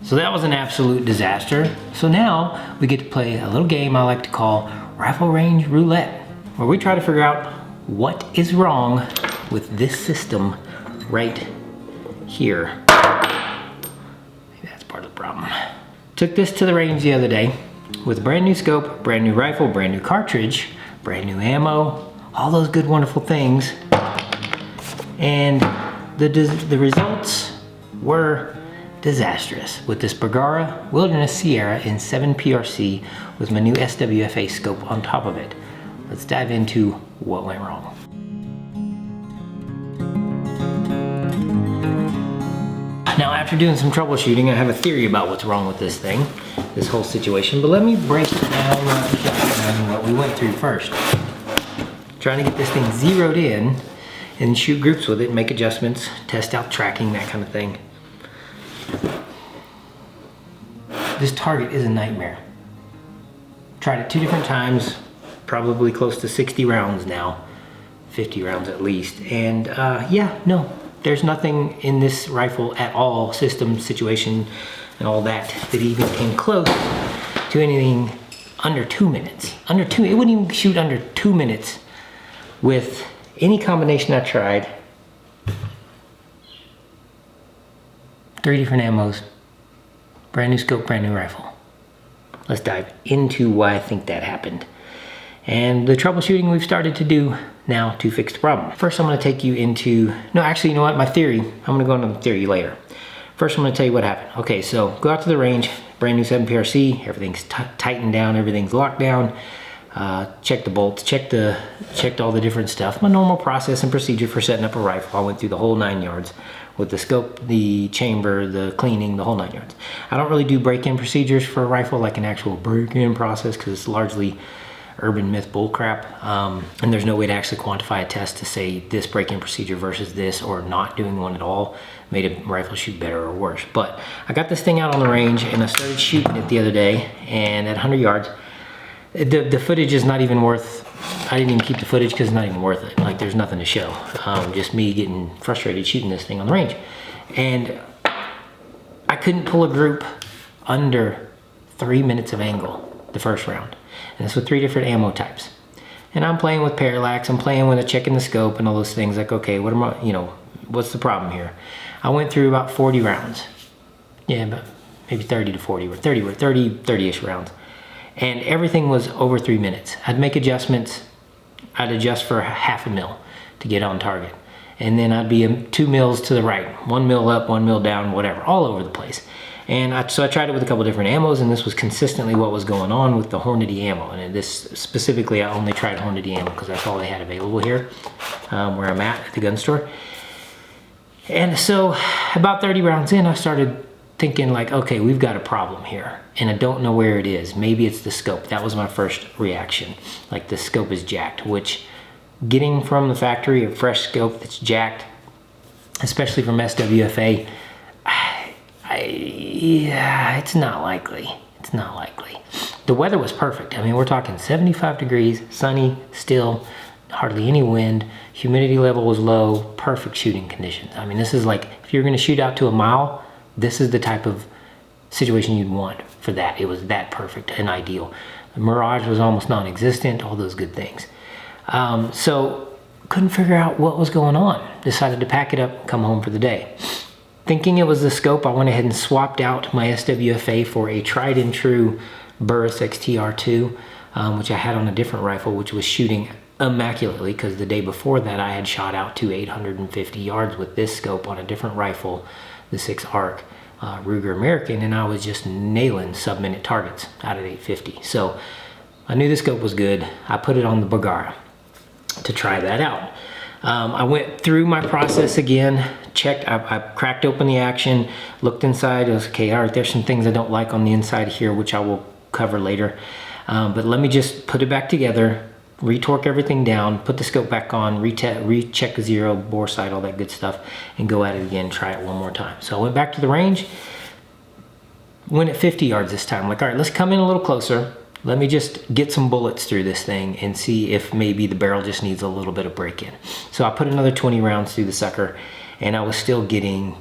So that was an absolute disaster. So now we get to play a little game I like to call Rifle Range Roulette, where we try to figure out what is wrong with this system right here. Maybe that's part of the problem. Took this to the range the other day with a brand new scope, brand new rifle, brand new cartridge, brand new ammo, all those good wonderful things. And the results were disastrous with this Bergara Wilderness Sierra in 7 PRC with my new SWFA scope on top of it. Let's dive into what went wrong. Now, after doing some troubleshooting, I have a theory about what's wrong with this thing, this whole situation, but let me break down what we went through first. Trying to get this thing zeroed in and shoot groups with it and make adjustments, test out tracking, that kind of thing. This target is a nightmare. Tried it 2 different times, probably close to 60 rounds now, 50 rounds at least. And yeah, no, there's nothing in this rifle at all, system, situation, and all that even came close to anything under 2 minutes. It wouldn't even shoot under 2 minutes with any combination I tried. 3 different ammos, brand new scope, brand new rifle. Let's dive into why I think that happened and the troubleshooting we've started to do now to fix the problem. First, I'm going to take you into, no, actually, you know what, my theory. I'm going to go into the theory later. First, I'm going to tell you what happened. Okay, so go out to the range, brand new 7 PRC, everything's tightened down, everything's locked down. Checked the bolts, checked all the different stuff. My normal process and procedure for setting up a rifle. I went through the whole 9 yards with the scope, the chamber, the cleaning, the whole 9 yards. I don't really do break-in procedures for a rifle, like an actual break-in process, because it's largely urban myth bullcrap, and there's no way to actually quantify a test to say this break-in procedure versus this, or not doing one at all made a rifle shoot better or worse. But I got this thing out on the range and I started shooting it the other day, and at 100 yards, the footage is not even worth, I didn't even keep the footage because it's not even worth it. Like, there's nothing to show. Just me getting frustrated shooting this thing on the range. And I couldn't pull a group under 3 minutes of angle the first round. And this with 3 different ammo types. And I'm playing with parallax, I'm playing with checking the scope and all those things. Like, okay, what am I, what's the problem here? I went through about 40 rounds. Yeah, but maybe 30 to 40, or 30-ish rounds. And everything was over 3 minutes. I'd make adjustments. I'd adjust for half a mil to get on target. And then I'd be 2 mils to the right, 1 mil up, 1 mil down, whatever, all over the place. And so I tried it with a couple different ammos, and this was consistently what was going on with the Hornady ammo. And this specifically, I only tried Hornady ammo because that's all they had available here, where I'm at the gun store. And so about 30 rounds in, I started thinking like, okay, we've got a problem here, and I don't know where it is. Maybe it's the scope. That was my first reaction. Like, the scope is jacked, which getting from the factory a fresh scope that's jacked, especially from SWFA, yeah, it's not likely. It's not likely. The weather was perfect. I mean, we're talking 75 degrees, sunny, still, hardly any wind, humidity level was low, perfect shooting conditions. I mean, this is like, if you're gonna shoot out to a mile, this is the type of situation you'd want for that. It was that perfect and ideal. The mirage was almost non-existent, all those good things. So couldn't figure out what was going on. Decided to pack it up and come home for the day. Thinking it was the scope, I went ahead and swapped out my SWFA for a tried and true Burris XTR2, which I had on a different rifle, which was shooting immaculately, because the day before that I had shot out to 850 yards with this scope on a different rifle, the 6 ARC Ruger American, and I was just nailing sub-minute targets out at 850. So I knew the scope was good. I put it on the Bergara to try that out. I went through my process again, checked, I cracked open the action, looked inside. I was okay, all right, there's some things I don't like on the inside here, which I will cover later. But let me just put it back together, retorque everything down, put the scope back on, recheck the zero, bore sight, all that good stuff, and go at it again, try it one more time. So I went back to the range, went at 50 yards this time. I'm like, all right, let's come in a little closer. Let me just get some bullets through this thing and see if maybe the barrel just needs a little bit of break-in. So I put another 20 rounds through the sucker, and I was still getting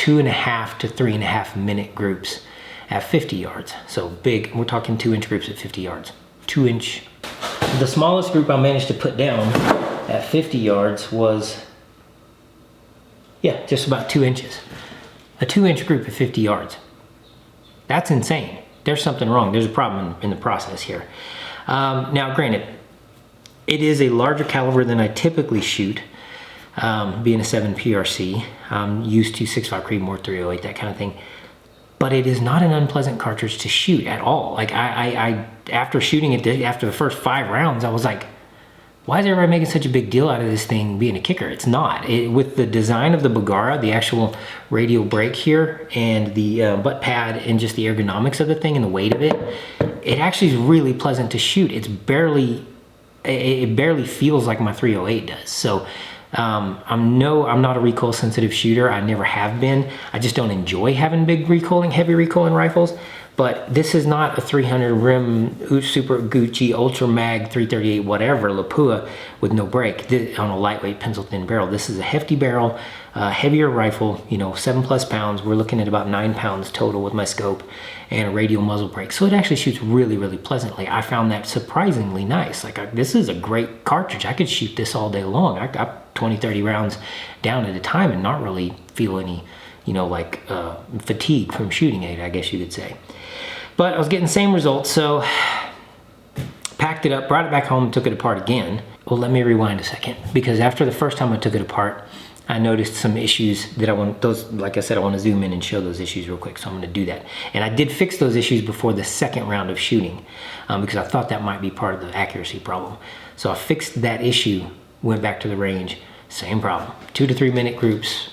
2.5 to 3.5 minute groups at 50 yards. So big, we're talking 2-inch groups at 50 yards. 2-inch. The smallest group I managed to put down at 50 yards was, yeah, just about 2 inches. A 2-inch group at 50 yards. That's insane. There's something wrong. There's a problem in the process here. Now, granted, it is a larger caliber than I typically shoot, being a 7 PRC. I'm used to 6.5 Creedmoor 308, that kind of thing. But it is not an unpleasant cartridge to shoot at all. Like I after shooting it, after the first 5 rounds, I was like, why is everybody making such a big deal out of this thing being a kicker? It's not. With the design of the Bergara, the actual radial brake here, and the butt pad, and just the ergonomics of the thing and the weight of it, it actually is really pleasant to shoot. It barely feels like my 308 does. So I'm not a recoil sensitive shooter. I never have been. I just don't enjoy having big recoiling, heavy recoiling rifles. But this is not a 300 rim Super Gucci Ultra Mag 338 whatever Lapua with no brake on a lightweight pencil thin barrel. This is a hefty barrel, heavier rifle, you know, 7+ pounds. We're looking at about 9 pounds total with my scope and a radial muzzle brake. So it actually shoots really, really pleasantly. I found that surprisingly nice. Like this is a great cartridge. I could shoot this all day long. I got 20, 30 rounds down at a time and not really feel any, you know, like fatigue from shooting it, I guess you could say. But I was getting the same results, so packed it up, brought it back home, and took it apart again. Well, let me rewind a second, because after the first time I took it apart, I noticed some issues that like I said, I want to zoom in and show those issues real quick, so I'm going to do that. And I did fix those issues before the second round of shooting, because I thought that might be part of the accuracy problem. So I fixed that issue, went back to the range, same problem. 2 to 3 minute groups.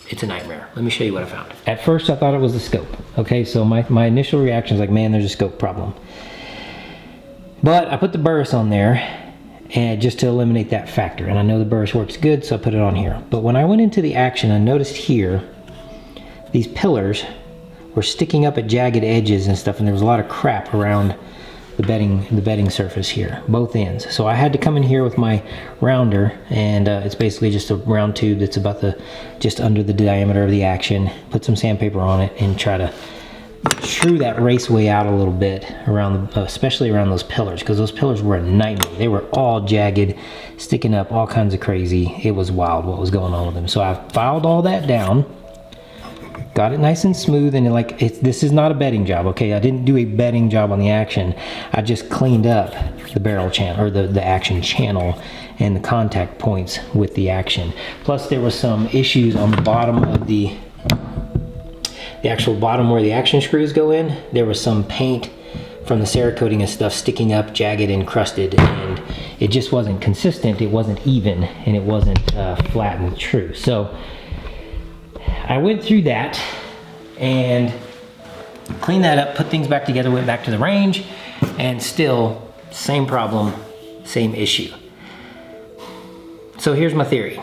It's a nightmare. Let me show you what I found. At first I thought it was the scope. Okay, so my initial reaction is like, man, there's a scope problem. But I put the burris on there and just to eliminate that factor. And I know the burris works good, so I put it on here. But when I went into the action, I noticed here, these pillars were sticking up at jagged edges and stuff, and there was a lot of crap around the bedding surface here, both ends. So I had to come in here with my rounder, and it's basically just a round tube that's about just under the diameter of the action. Put some sandpaper on it and try to shrew that raceway out a little bit around, especially around those pillars, because those pillars were a nightmare. They were all jagged, sticking up, all kinds of crazy. It was wild what was going on with them. So I filed all that down, got it nice and smooth, and this is not a bedding job, okay? I didn't do a bedding job on the action. I just cleaned up the barrel channel, or the action channel, and the contact points with the action. Plus there was some issues on the bottom of the actual bottom where the action screws go in. There was some paint from the Cerakoting and stuff sticking up, jagged and crusted, and it just wasn't consistent, it wasn't even, and it wasn't flat and true. So I went through that and cleaned that up, put things back together, went back to the range, and still same problem, same issue. So here's my theory.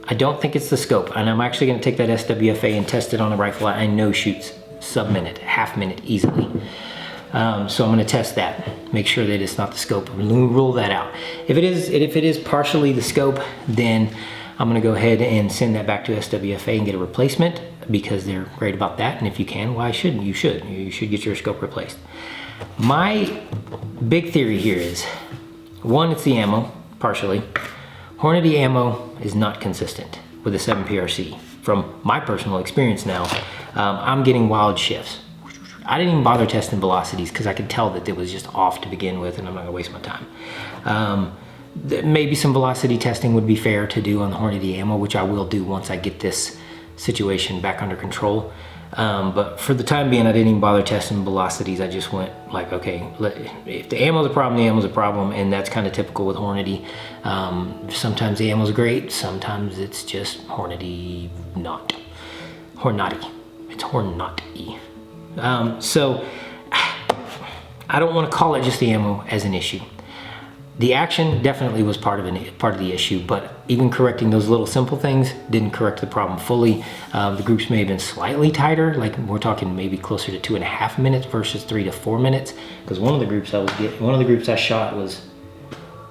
I don't think it's the scope, and I'm actually going to take that SWFA and test it on a rifle I know shoots sub-minute, half-minute easily. So I'm going to test that, make sure that it's not the scope, rule that out. If it is partially the scope, then I'm going to go ahead and send that back to SWFA and get a replacement, because they're great about that. And if you can, why shouldn't you? You should get your scope replaced. My big theory here is, one, it's the ammo, partially. Hornady ammo is not consistent with a 7 PRC. From my personal experience now, I'm getting wild shifts. I didn't even bother testing velocities because I could tell that it was just off to begin with, and I'm not gonna waste my time. Maybe some velocity testing would be fair to do on the Hornady ammo, which I will do once I get this situation back under control. But for the time being, I didn't even bother testing velocities. I just went like, okay, if the ammo's a problem, the ammo's a problem, and that's kind of typical with Hornady. Sometimes the ammo's great, sometimes it's just Hornady not. Hornady. It's Hornady. So I don't want to call it just the ammo as an issue. The action definitely was part of the issue, but even correcting those little simple things didn't correct the problem fully. The groups may have been slightly tighter, like we're talking maybe closer to 2.5 minutes versus 3 to 4 minutes. Because one of the groups I shot was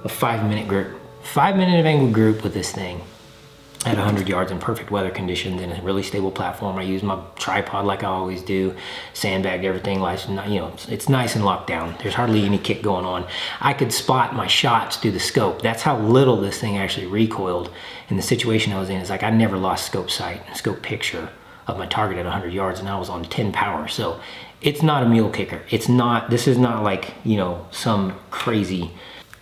a 5-minute group, 5-minute of angled group with this thing, at 100 yards in perfect weather conditions in a really stable platform. I use my tripod like I always do, sandbagged everything, you know, it's nice and locked down. There's hardly any kick going on. I could spot my shots through the scope. That's how little this thing actually recoiled. In the situation I was in, is like I never lost scope sight, scope picture of my target at 100 yards, and I was on 10 power. So it's not a mule kicker. It's not, this is not like, you know, some crazy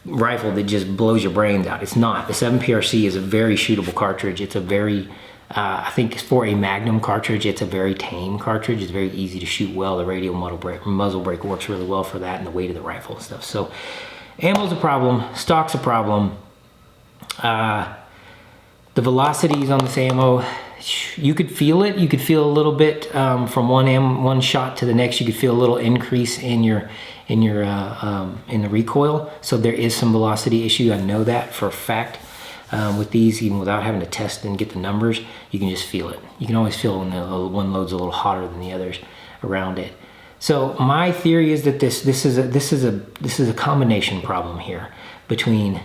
rifle that just blows your brains out. It's not. The 7PRC is a very shootable cartridge. It's a very, I think for a Magnum cartridge, it's a very tame cartridge. It's very easy to shoot well. The radial muzzle brake works really well for that, and the weight of the rifle and stuff. So ammo's a problem, stock's a problem. The velocities on this ammo, you could feel it. You could feel a little bit from one shot to the next. You could feel a little increase in the recoil. So there is some velocity issue. I know that for a fact. With these, even without having to test and get the numbers, you can just feel it. You can always feel when the one load's a little hotter than the others around it. So my theory is that this is a combination problem here between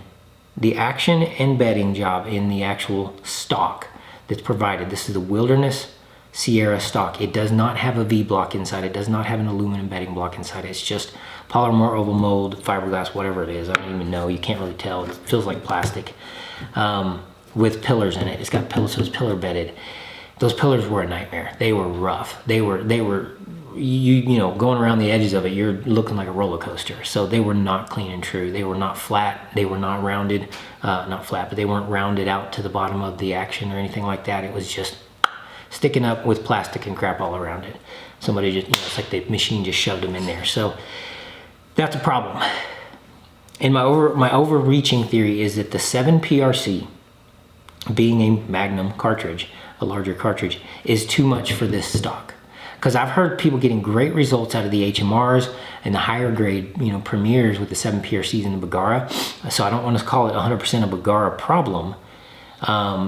the action and bedding job in the actual stock that's provided. This is the Wilderness Sierra stock. It does not have a V-block inside. It does not have an aluminum bedding block inside. It's just polymer, oval mold, fiberglass, whatever it is. I don't even know. You can't really tell. It feels like plastic with pillars in it. It's got pillars, so it's pillar bedded. Those pillars were a nightmare. They were rough. They were you know, going around the edges of it, you're looking like a roller coaster. So they were not clean and true. They were not flat. They were not rounded, not flat, but they weren't rounded out to the bottom of the action or anything like that. It was just sticking up with plastic and crap all around it. Somebody just, you know, it's like the machine just shoved them in there. So that's a problem. And my overreaching theory is that the 7PRC, being a Magnum cartridge, a larger cartridge, is too much for this stock. Because I've heard people getting great results out of the HMRs and the higher grade, you know, premieres with the 7PRCs and the Bergara. So I don't want to call it 100% a Bergara problem,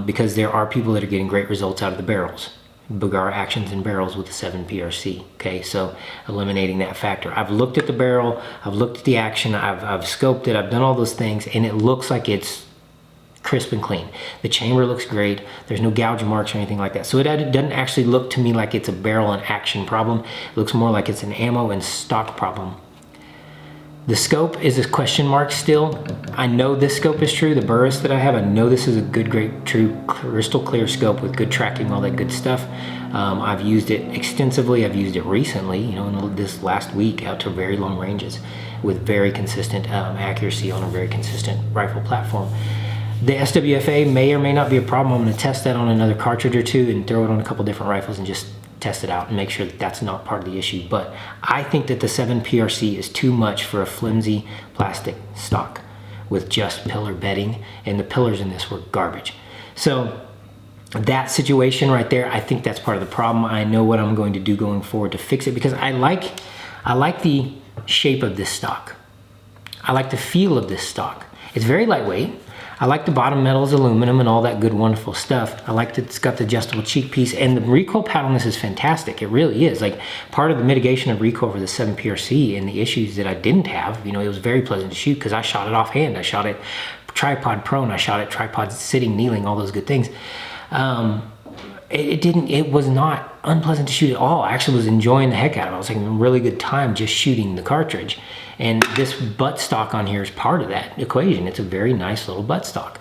because there are people that are getting great results out of the barrels. Bergara actions and barrels with the 7PRC. Okay, so eliminating that factor. I've looked at the barrel, I've looked at the action, I've scoped it, I've done all those things, and it looks like it's crisp and clean. The chamber looks great. There's no gouge marks or anything like that. So it doesn't actually look to me like it's a barrel and action problem. It looks more like it's an ammo and stock problem. The scope is a question mark still. I know this scope is true, the Burris that I have, I know this is a good, great, true, crystal clear scope with good tracking, all that good stuff. I've used it extensively. I've used it recently, you know, in this last week out to very long ranges with very consistent accuracy on a very consistent rifle platform. The SWFA may or may not be a problem. I'm going to test that on another cartridge or two and throw it on a couple different rifles and just test it out and make sure that that's not part of the issue. But I think that the 7PRC is too much for a flimsy plastic stock with just pillar bedding, and the pillars in this were garbage. So that situation right there, I think that's part of the problem. I know what I'm going to do going forward to fix it, because I like the shape of this stock. I like the feel of this stock. It's very lightweight. I like the bottom metal is aluminum and all that good, wonderful stuff. I like that it's got the adjustable cheek piece, and the recoil pad on this is fantastic. It really is. Like, part of the mitigation of recoil for the 7PRC and the issues that I didn't have, you know, it was very pleasant to shoot because I shot it offhand. I shot it tripod prone. I shot it tripod sitting, kneeling, all those good things. It was not unpleasant to shoot at all. I actually was enjoying the heck out of it. I was having a really good time just shooting the cartridge. And this buttstock on here is part of that equation. It's a very nice little buttstock.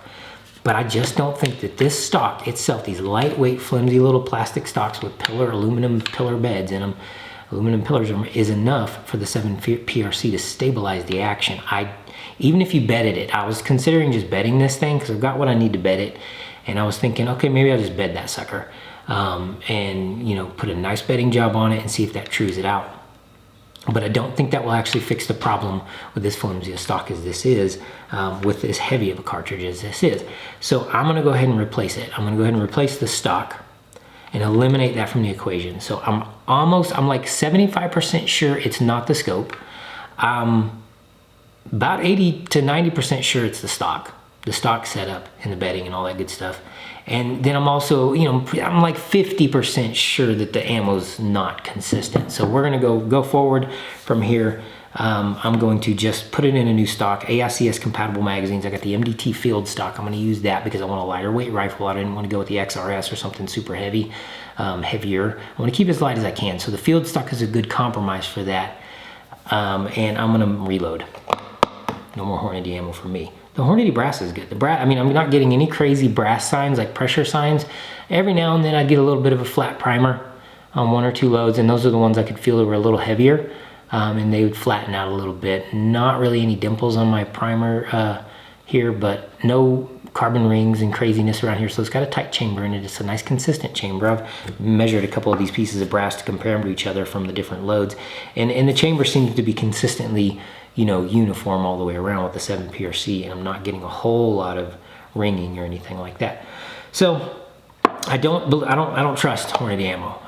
But I just don't think that this stock itself, these lightweight, flimsy little plastic stocks with aluminum pillar beds in them, aluminum pillars, is enough for the 7PRC to stabilize the action. Even if you bedded it, I was considering just bedding this thing because I've got what I need to bed it. And I was thinking, okay, maybe I'll just bed that sucker and, you know, put a nice bedding job on it and see if that trues it out. But I don't think that will actually fix the problem with this flimsy a stock as this is, with as heavy of a cartridge as this is. So I'm gonna go ahead and replace it. I'm gonna go ahead and replace the stock and eliminate that from the equation. So I'm like 75% sure it's not the scope. About 80 to 90% sure it's the stock setup and the bedding and all that good stuff. And then I'm also, you know, I'm like 50% sure that the ammo's not consistent. So we're gonna go forward from here I'm going to just put it in a new stock, AICS compatible magazines. I got the MDT field stock. I'm going to use that because I want a lighter weight rifle. I didn't want to go with the XRS or something super heavy, heavier. I want to keep it as light as I can. So the field stock is a good compromise for that. And I'm going to reload. No more Hornady ammo for me. The Hornady brass is good. The brass, I mean, I'm not getting any crazy brass signs, like pressure signs. Every now and then I'd get a little bit of a flat primer on 1 or 2 loads, and those are the ones I could feel that were a little heavier, and they would flatten out a little bit. Not really any dimples on my primer here, but no carbon rings and craziness around here. So it's got a tight chamber in it. It's a nice consistent chamber. I've measured a couple of these pieces of brass to compare them to each other from the different loads, and the chamber seems to be consistently, you know, uniform all the way around with the 7 PRC, and I'm not getting a whole lot of ringing or anything like that. So I don't trust Hornady ammo,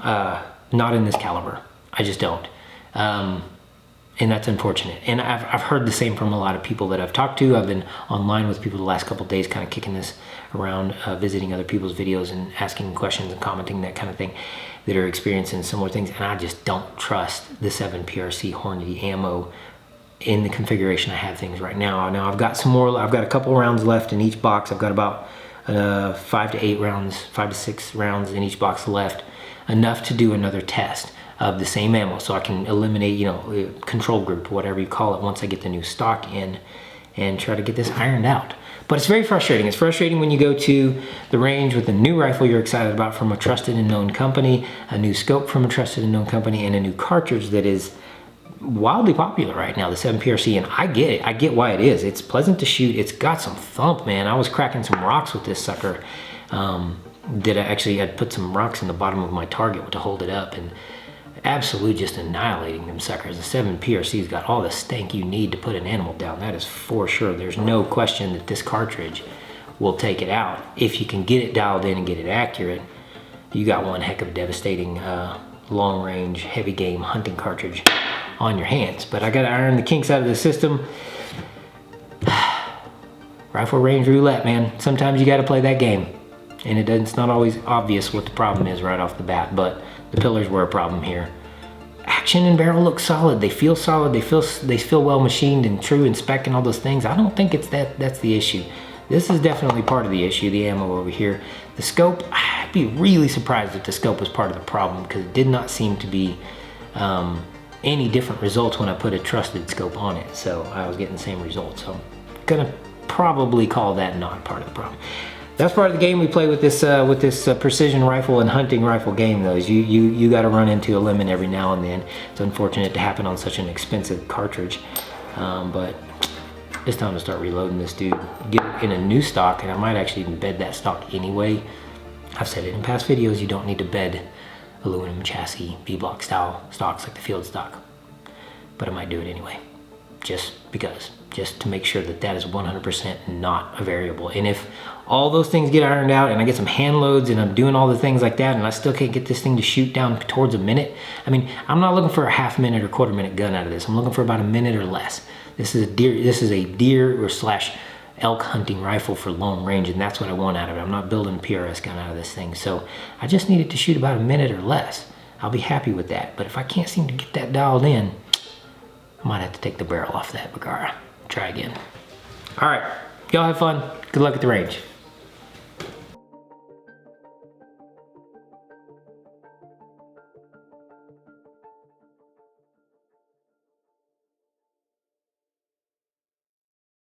not in this caliber. I just don't, and that's unfortunate. And I've heard the same from a lot of people that I've talked to. I've been online with people the last couple of days, kind of kicking this around, visiting other people's videos and asking questions and commenting, that kind of thing, that are experiencing similar things. And I just don't trust the 7 PRC Hornady ammo in the configuration I have things right now. Now I've got some more. I've got a couple rounds left in each box. I've got about 5 to 8 rounds, 5 to 6 rounds in each box left, enough to do another test of the same ammo, so I can eliminate, you know, control group, whatever you call it, once I get the new stock in, and try to get this ironed out. But it's very frustrating. It's frustrating when you go to the range with a new rifle you're excited about from a trusted and known company, a new scope from a trusted and known company, and a new cartridge that is wildly popular right now, the 7 PRC, and I get it. I get why it is. It's pleasant to shoot. It's got some thump, man. I was cracking some rocks with this sucker. I'd put some rocks in the bottom of my target to hold it up, and absolutely just annihilating them suckers. The 7 PRC's got all the stank you need to put an animal down. That is for sure. There's no question that this cartridge will take it out. If you can get it dialed in and get it accurate, you got one heck of a devastating long range, heavy game hunting cartridge on your hands. But I gotta iron the kinks out of the system. Rifle range roulette, man. Sometimes you gotta play that game. And it's not always obvious what the problem is right off the bat, but the pillars were a problem here. Action and barrel look solid. They feel solid. They feel well machined and true and spec and all those things. I don't think it's that's the issue. This is definitely part of the issue, the ammo over here. The scope, I'd be really surprised if the scope was part of the problem, because it did not seem to be any different results when I put a trusted scope on it. So I was getting the same results. So I'm gonna probably call that not part of the problem. That's part of the game we play with this precision rifle and hunting rifle game, though, is you got to run into a limit every now and then. It's unfortunate to happen on such an expensive cartridge, but it's time to start reloading this dude. Get it in a new stock, and I might actually even bed that stock anyway. I've said it in past videos, you don't need to bed aluminum chassis B-block style stocks like the field stock, but I might do it anyway, just because, just to make sure that that is 100% not a variable. And if all those things get ironed out and I get some hand loads and I'm doing all the things like that and I still can't get this thing to shoot down towards a minute, I mean, I'm not looking for a half minute or quarter minute gun out of this. I'm looking for about a minute or less. This is a deer or slash elk hunting rifle for long range, and that's what I want out of it. I'm not building a PRS gun out of this thing. So I just need it to shoot about a minute or less. I'll be happy with that. But if I can't seem to get that dialed in, I might have to take the barrel off that Bergara. Try again. All right, y'all have fun. Good luck at the range.